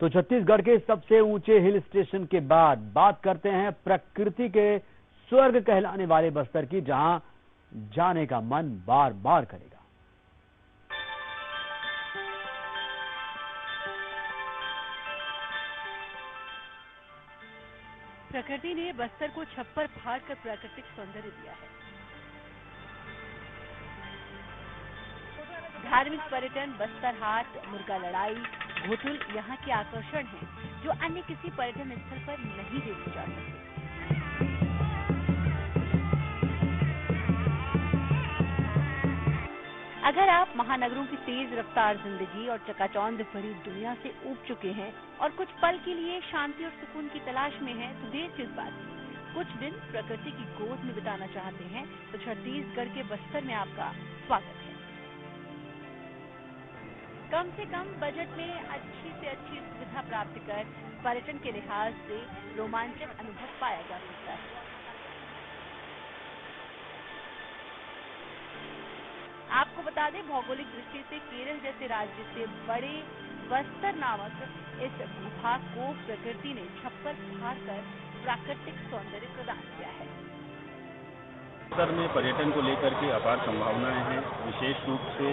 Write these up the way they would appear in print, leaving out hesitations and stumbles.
तो छत्तीसगढ़ के सबसे ऊंचे हिल स्टेशन के बाद बात करते हैं प्रकृति के स्वर्ग कहलाने वाले बस्तर की, जहां जाने का मन बार बार करेगा। प्रकृति ने बस्तर को छप्पर फाड़ कर प्राकृतिक सौंदर्य दिया है। धार्मिक पर्यटन, बस्तर हाट, मुर्गा लड़ाई, घोटुल यहाँ के आकर्षण हैं, जो अन्य किसी पर्यटन स्थल पर नहीं देखे जा सकते। अगर आप महानगरों की तेज रफ्तार जिंदगी और चकाचौंध भरी दुनिया से ऊब चुके हैं और कुछ पल के लिए शांति और सुकून की तलाश में हैं, तो देर किस बात की। कुछ दिन प्रकृति की गोद में बिताना चाहते हैं तो छत्तीसगढ़ के बस्तर में आपका स्वागत है। कम से कम बजट में अच्छी से अच्छी सुविधा प्राप्त कर पर्यटन के लिहाज से रोमांचक अनुभव पाया जा सकता है। आपको बता दें, भौगोलिक दृष्टि से केरल जैसे राज्य से बड़े बस्तर नामक इस भूभाग को प्रकृति ने छप्पर फाड़कर प्राकृतिक सौंदर्य प्रदान किया है। बस्तर में पर्यटन को लेकर के अपार संभावनाएं हैं। विशेष रूप से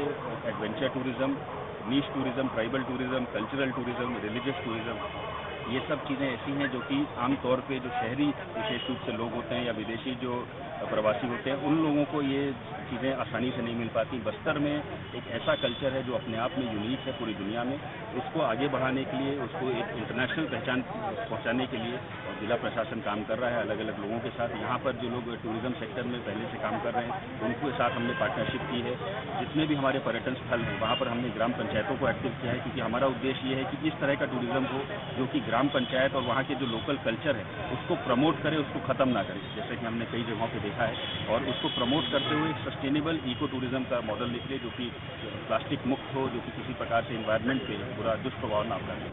adventure tourism, niche tourism, tribal tourism, cultural tourism, religious tourism, ये सब चीज़ें ऐसी हैं जो कि आमतौर पे जो शहरी विशेष रूप से लोग होते हैं या विदेशी जो प्रवासी होते हैं, उन लोगों को ये चीज़ें आसानी से नहीं मिल पाती। बस्तर में एक ऐसा कल्चर है जो अपने आप में यूनिक है पूरी दुनिया में। उसको आगे बढ़ाने के लिए, उसको एक इंटरनेशनल पहचान पहुंचाने के लिए जिला प्रशासन काम कर रहा है अलग अलग लोगों के साथ। यहाँ पर जो लोग टूरिज्म सेक्टर में पहले से काम कर रहे हैं, उनके साथ हमने पार्टनरशिप की है। जितने भी हमारे पर्यटन स्थल हैं, वहाँ पर हमने ग्राम पंचायतों को एक्टिव किया है, क्योंकि हमारा उद्देश्य ये है कि इस तरह का टूरिज्म हो जो कि ग्राम पंचायत और वहाँ के जो लोकल कल्चर है उसको प्रमोट करे, उसको खत्म ना करे, जैसे कि हमने कई जगहों पे देखा है। और उसको प्रमोट करते हुए एक सस्टेनेबल इको टूरिज्म का मॉडल निकले, जो कि प्लास्टिक मुक्त हो, जो कि किसी प्रकार से एनवायरनमेंट पे बुरा दुष्प्रभाव ना पड़े।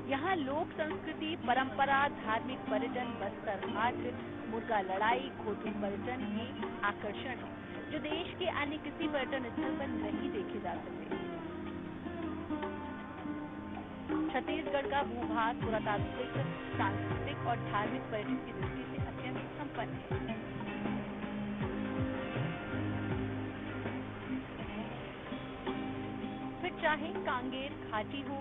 यहाँ लोक संस्कृति, परंपरा, धार्मिक पर्यटन, बस्तर हाट, मुर्गा लड़ाई, घोटुल पर्यटन के आकर्षण है, जो देश के अन्य किसी पर्यटन स्थल पर नहीं देखे जा सकते। छत्तीसगढ़ का भूभाग पुरातात्विक, सांस्कृतिक और धार्मिक पर्यटन की दृष्टि से अत्यंत संपन्न है। फिर चाहे कांगेर घाटी हो,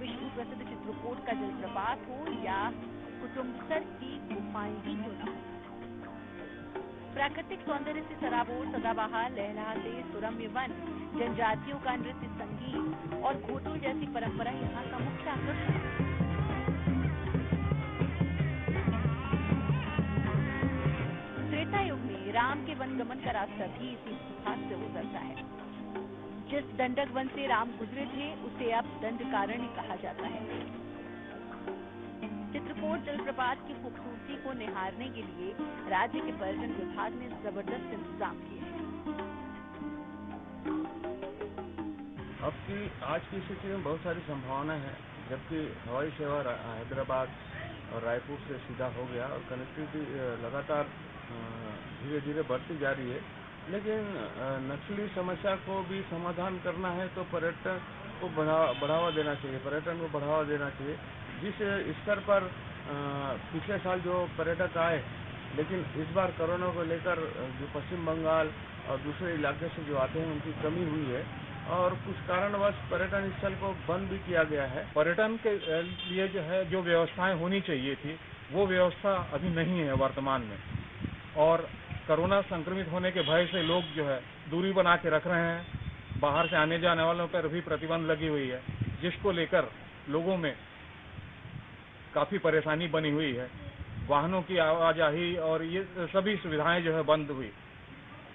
विश्व प्रसिद्ध चित्रकूट का जलप्रपात हो या कुटुम्बसर की गुफाएं ही क्यों न हो, प्राकृतिक सौंदर्य से सराबोर सदाबहार लहलहाते सुरम्य वन, जनजातियों का नृत्य संगीत और घोटुल जैसी परंपरा यहाँ का मुख्य आकर्षण है। त्रेता युग में राम के वनगमन का रास्ता भी इसी भूभाग से गुजरता है। जिस दंडक वन से राम गुजरे थे उसे अब दंडकारण्य कहा जाता है। चित्रकूट जलप्रपात की खूबसूरती को निहारने के लिए राज्य के पर्यटन विभाग ने जबरदस्त इंतजाम किए हैं। अब की आज की स्थिति में बहुत सारी संभावनाएं हैं, जबकि हवाई सेवा हैदराबाद और रायपुर से सीधा हो गया और कनेक्टिविटी लगातार धीरे धीरे बढ़ती जा रही है। लेकिन नक्सली समस्या को भी समाधान करना है तो पर्यटन को बढ़ावा देना चाहिए, पर्यटन को बढ़ावा देना चाहिए। जिस स्तर पर पिछले साल जो पर्यटक आए, लेकिन इस बार कोरोना को लेकर जो पश्चिम बंगाल और दूसरे इलाके से जो आते हैं उनकी कमी हुई है और कुछ कारणवश पर्यटन स्थल को बंद भी किया गया है। पर्यटन के लिए जो है जो व्यवस्थाएं होनी चाहिए थी वो व्यवस्था अभी नहीं है वर्तमान में, और कोरोना संक्रमित होने के भय से लोग जो है दूरी बना के रख रहे हैं। बाहर से आने जाने वालों पर भी प्रतिबंध लगी हुई है, जिसको लेकर लोगों में काफी परेशानी बनी हुई है। वाहनों की आवाजाही और ये सभी सुविधाएं जो है बंद हुई।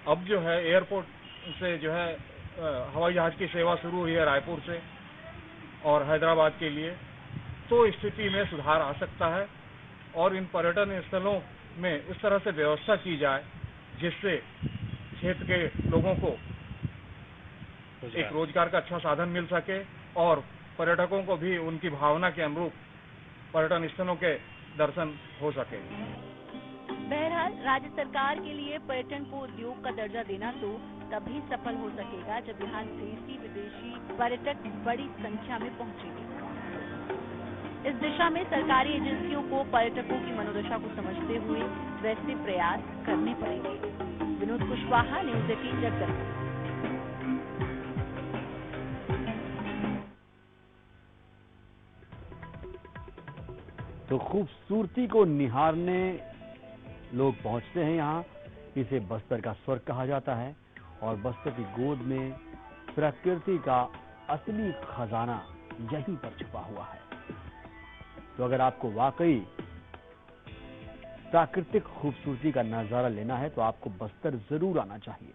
अब जो है एयरपोर्ट से जो है हवाई जहाज की सेवा शुरू हुई है रायपुर से और हैदराबाद के लिए, तो स्थिति में सुधार आ सकता है और इन पर्यटन स्थलों में इस तरह से व्यवस्था की जाए जिससे क्षेत्र के लोगों को एक रोजगार का अच्छा साधन मिल सके और पर्यटकों को भी उनकी भावना के अनुरूप पर्यटन स्थलों के दर्शन हो सके। बहरहाल राज्य सरकार के लिए पर्यटन को उद्योग का दर्जा देना तो तभी सफल हो सकेगा जब यहाँ देशी विदेशी पर्यटक बड़ी संख्या में पहुंचेंगे। इस दिशा में सरकारी एजेंसियों को पर्यटकों की मनोदशा को समझते हुए वैसे प्रयास करने पड़ेंगे। विनोद कुशवाहा, न्यूज़ 18 जगदलपुर। तो खूबसूरती को निहारने लोग पहुंचते हैं यहाँ। इसे बस्तर का स्वर्ग कहा जाता है और बस्तर की गोद में प्रकृति का असली खजाना यहीं पर छुपा हुआ है। तो अगर आपको वाकई प्राकृतिक खूबसूरती का नजारा लेना है तो आपको बस्तर जरूर आना चाहिए।